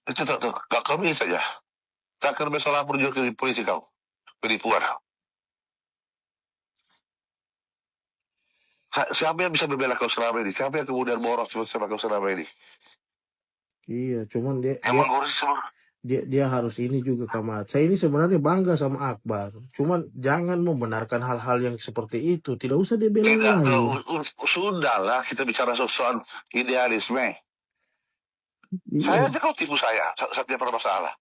Itu kau bisa saja. Takkan besok lapor juga ke polisi kau. Penipuan. Siapa yang bisa membela kau selama ini? Siapa yang kemudian boros sama kau selama ini? Iya, cuman dia Yang dia mengurus semua. dia harus ini juga Kamat. Saya ini sebenarnya bangga sama Akbar. Cuman jangan membenarkan hal-hal yang seperti itu. Tidak usah dia bela yang Tidak, lain. sudahlah kita bicara soal idealisme. Saya Iya, aja kau tipu saya, setiap pernah masalah.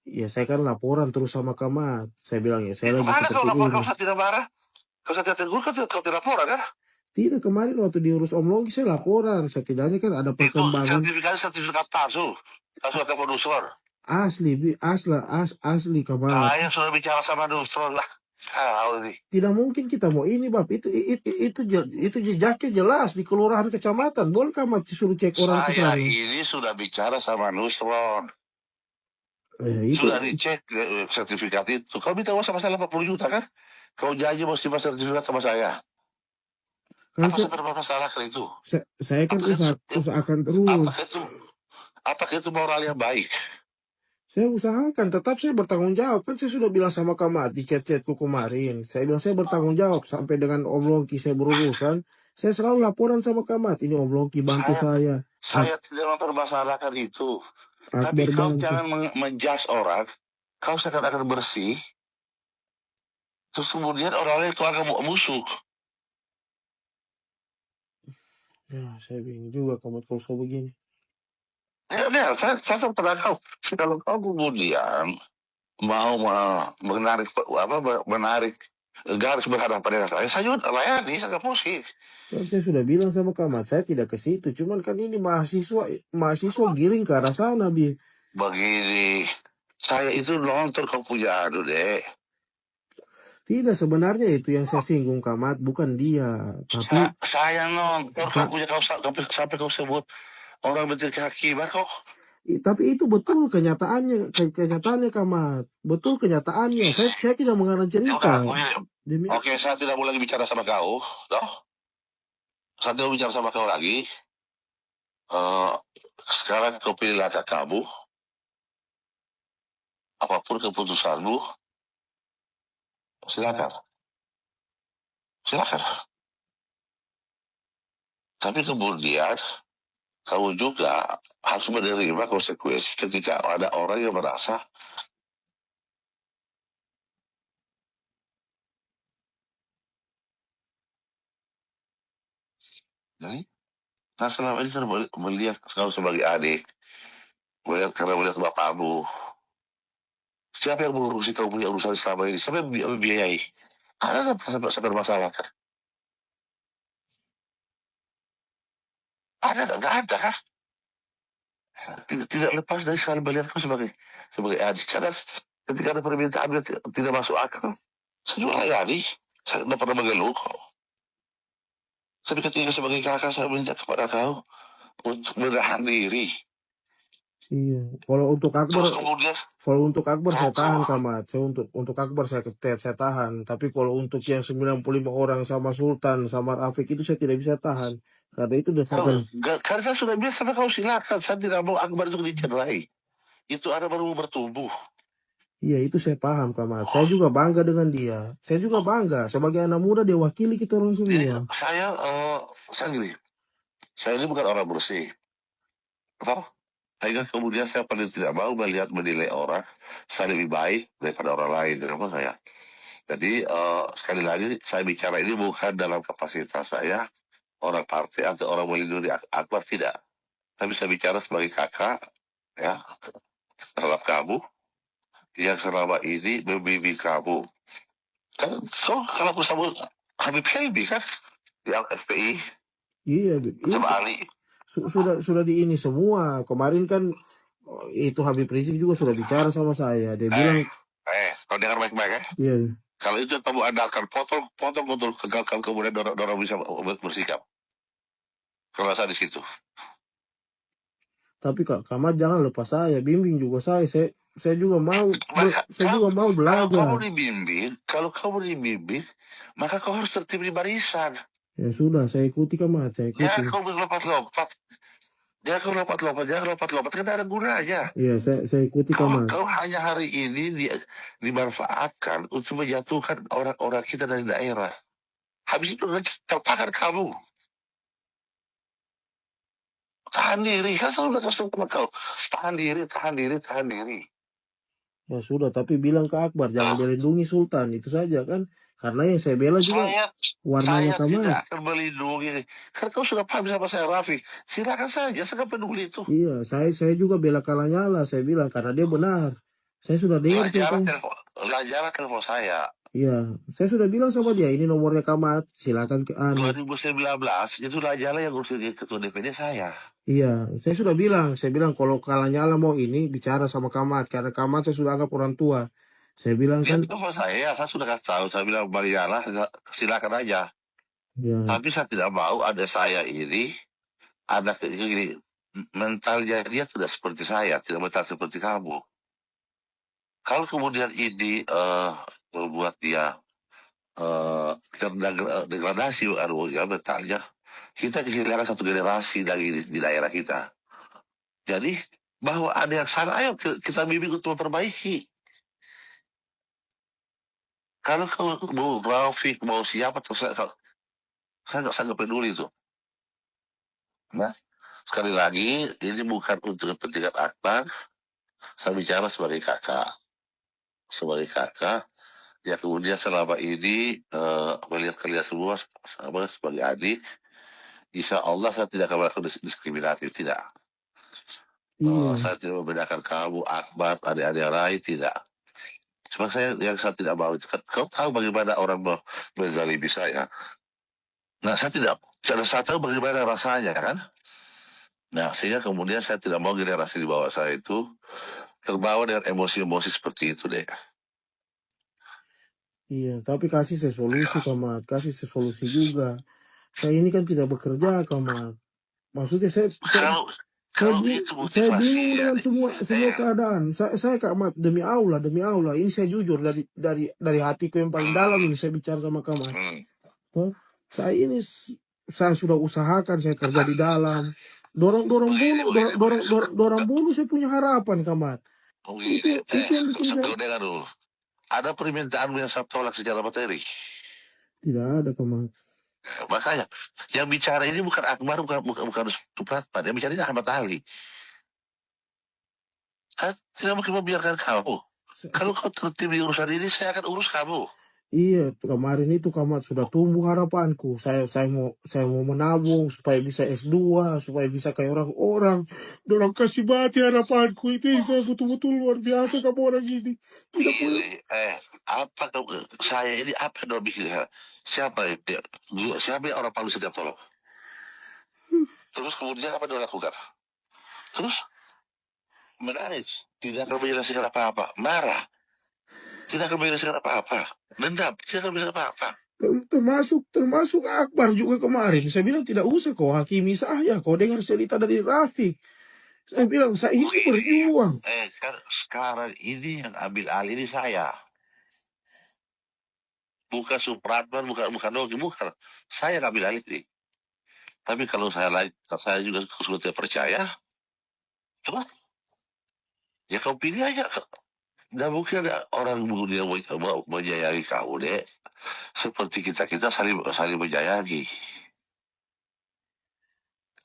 iya saya kan laporan terus sama Kamat. Saya bilang ya, saya Itu lagi mana kau seperti lapor, ini. kau tidak marah? Kau tidak tegur, kau tidak laporan kan? Tidak, kemarin waktu diurus Om Longki saya laporan. Setidaknya kan ada Itu perkembangan sertifikat palsu. Palsu atau produser. asli Kamat. Saya sudah bicara sama Nusron lah. Kau ini. Tidak mungkin kita mau ini, Bab. Itu jejaknya jelas di kelurahan kecamatan. Boleh Kamat suruh cek orang ke Saya sana? ini sudah bicara sama Nusron. Itu Sudah dicek sertifikat itu. Kau minta uang sama saya 80 juta kan? Kau janji mau simpan sertifikat sama saya. kan Apa saya bermasalah ke itu? saya kan usahakan terus. Apakah itu moral yang baik? Saya usahakan, tetap saya bertanggung jawab. Kan saya sudah bilang sama Kamat di chat-chatku kemarin. Saya bilang saya bertanggung jawab. Sampai dengan Om Longki saya berurusan, saya selalu laporan sama Kamat. Ini Om Longki bantu saya. Saya tidak mempermasalahkan itu. Tapi Akbar kau bantu. jangan menjudge orang. Kau seakan-akan bersih. Terus kemudian orang lain keluarga musuh. Ya, saya bingung juga Kamat kalau begini. Ya, saya terang kau. Kalau kau kemudian mau menarik garis berhadapan dengan saya juga layani, saya nggak pusing. Kan saya sudah bilang sama Kamat, saya tidak ke situ. Cuman kan ini mahasiswa giring ke arah sana, Bi. Begini, saya itu nonton kau punya deh. Tidak, sebenarnya itu yang saya singgung Kamat, bukan dia. Tapi saya nonton kau punya sampai kau sebut orang berarti kehakiman kok. Tapi itu betul kenyataannya Kamat. Betul kenyataannya. Saya tidak mengarang cerita. Oke, saya tidak mau lagi bicara sama kau, toh. Saya tidak mau bicara sama kau lagi. Sekarang kau pilih langkah kamu. Apapun keputusanmu, silakan. Silakan. Tapi kemudian kamu juga harus menerima konsekuensi ketika ada orang yang merasa jadi nah selama ini kan melihat kau sebagai adik, melihat bapakmu. Siapa yang mengurusi kau punya urusan selama ini? Siapa yang biayai? Ada sampai bermasalah kan? Ada nggak ada kan? Tidak lepas dari sekali melihat kau sebagai adik. Karena ketika ada permintaan yang tidak masuk akal, saya juga layani. Saya tidak pernah mengeluh kok. Tapi ketika sebagai kakak saya minta kepada kau untuk menahan diri. Iya. Kalau untuk Akbar saya tahan Kamat. Untuk Akbar saya tahan. Tapi kalau untuk yang 95 orang sama Sultan, sama Rafiq itu saya tidak bisa tahan. Karena itu dasarkan. Karena saya sudah bilang sama kau silakan. Saya tidak mau Akbar itu dicerai. Itu ada baru bertumbuh. Iya, itu saya paham Kamat. Saya juga bangga dengan dia. Saya juga bangga sebagai anak muda dia wakili kita orang semua. Jadi saya gini. Saya ini bukan orang bersih. Sehingga kemudian saya paling tidak mau menilai orang saya lebih baik daripada orang lain. Kenapa saya? Jadi sekali lagi saya bicara ini bukan dalam kapasitas saya orang partai atau orang melindungi Akbar, tidak. Tapi saya bicara sebagai kakak ya terhadap kamu yang selama ini membimbing kamu. Kan kalau bersama Habib Syaibi kan yang FPI. Iya, sama Ali. Sudah di ini semua. Kemarin kan itu Habib Rizik juga sudah bicara sama saya. Dia bilang kalau dengar baik-baik ya. Iya. Kalau itu kamu andalkan potong untuk kegalkan kemudian dorong bisa bersikap. Kalau saya di situ. Tapi Kak Kamat jangan lepas saya, bimbing juga saya juga mau belajar. Kalau kamu dibimbing, maka kau harus tertib di barisan. Ya sudah, saya ikuti Kamat, saya ikuti. Ya, kau berlepas-lepas. Jangan lompat-lompat, kan ada gunanya. Iya, saya ikuti Kamat. Kalau hanya hari ini dimanfaatkan untuk menjatuhkan orang-orang kita dari daerah. Habis itu terpakan kamu. Tahan diri, kan selalu udah kasih sama kau. Tahan diri. Ya sudah, tapi bilang ke Akbar jangan dilindungi Sultan, itu saja kan. Karena yang saya bela juga warnanya Saya Kamat. tidak akan melindungi. Kan kau sudah paham sama saya, Raffi. Silakan saja, saya nggak peduli itu. Iya, saya juga bela Kalanyala, saya bilang karena dia benar. Saya sudah dengar Lajara telepon saya. Iya, saya sudah bilang sama dia, ini nomornya Kamat, silakan ke anu. 2019 itu Lajara yang ngurus ketua DPD saya. Iya, saya sudah bilang, kalau Kalanyala mau ini bicara sama Kamat, karena Kamat saya sudah anggap orang tua. Saya bilang Dia kan. telepon saya sudah kasih tahu, saya bilang Bang Yala, silakan aja. Ya. Tapi saya tidak mau ada saya ini, ada gini, mentalnya dia tidak seperti saya, tidak mental seperti kamu. Kalau kemudian ini membuat dia terdegradasi ya mentalnya, kita kehilangan satu generasi di daerah kita. Jadi bahwa ada yang salah, ayo kita bimbing untuk memperbaiki. Kalau mau Rafiq, mau siapa terserah, saya nggak sangat peduli itu. Nah, sekali lagi ini bukan untuk kepentingan Akbar. Saya bicara sebagai kakak, ya kemudian selama ini melihat kalian semua sebagai adik. Insya Allah saya tidak akan melakukan diskriminatif, tidak. Saya tidak membedakan kamu, Akbar, adik-adik yang lain, tidak. Cuma yang saya tidak mau, kau tahu bagaimana orang menzalimi saya. Nah, saya tahu bagaimana rasanya kan. Nah, sehingga kemudian saya tidak mau generasi di bawah saya itu terbawa dengan emosi-emosi seperti itu deh. Iya, tapi kasih saya solusi Kamat, kasih saya solusi juga. Saya ini kan tidak bekerja Kamat. Maksudnya saya bingung dengan semua keadaan. Saya Kamat, demi Allah, ini saya jujur dari hatiku yang paling dalam ini saya bicara sama Kamat. Saya sudah usahakan, saya kerja di dalam. Dorong bulu saya punya harapan Kamat. Itu yang bikin saya. Ada permintaanmu yang saya tolak secara materi? Tidak ada Kamat. Makanya yang bicara ini bukan Akbar, bukan Supratman, yang bicara ini Ahmad Ali. Saya tidak mungkin membiarkan kamu. Kalau kau tertib di urusan ini, saya akan urus kamu. Iya, kemarin itu Kamat sudah tumbuh harapanku. Saya mau menabung supaya bisa S2, supaya bisa kayak orang-orang. Dorang kasih mati harapanku itu yang saya betul-betul luar biasa kamu orang ini. Tidak punya. Apa saya ini apa dong bikin? Siapa yang orang Palu setiap tolong? Terus kemudian apa dia lakukan? Terus menangis, tidak akan menjelaskan apa-apa, marah, tidak akan menjelaskan apa-apa, dendam, tidak akan menjelaskan apa-apa. Termasuk Akbar juga kemarin. Saya bilang tidak usah kau hakimi saya, kau dengar cerita dari Rafiq. Saya bilang saya ini berjuang. Sekarang ini yang ambil alih ini saya. Bukan Supratman, bukan Dogi, bukan. Saya yang ambil alih ini. Tapi kalau saya juga sudah tidak percaya, coba. Ya kau pilih aja. Tidak mungkin ada orang yang mau menyayangi kau deh. Seperti kita saling menyayangi.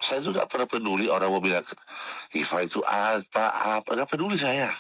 Saya juga pernah peduli orang mau bilang Iva itu apa, nggak peduli saya.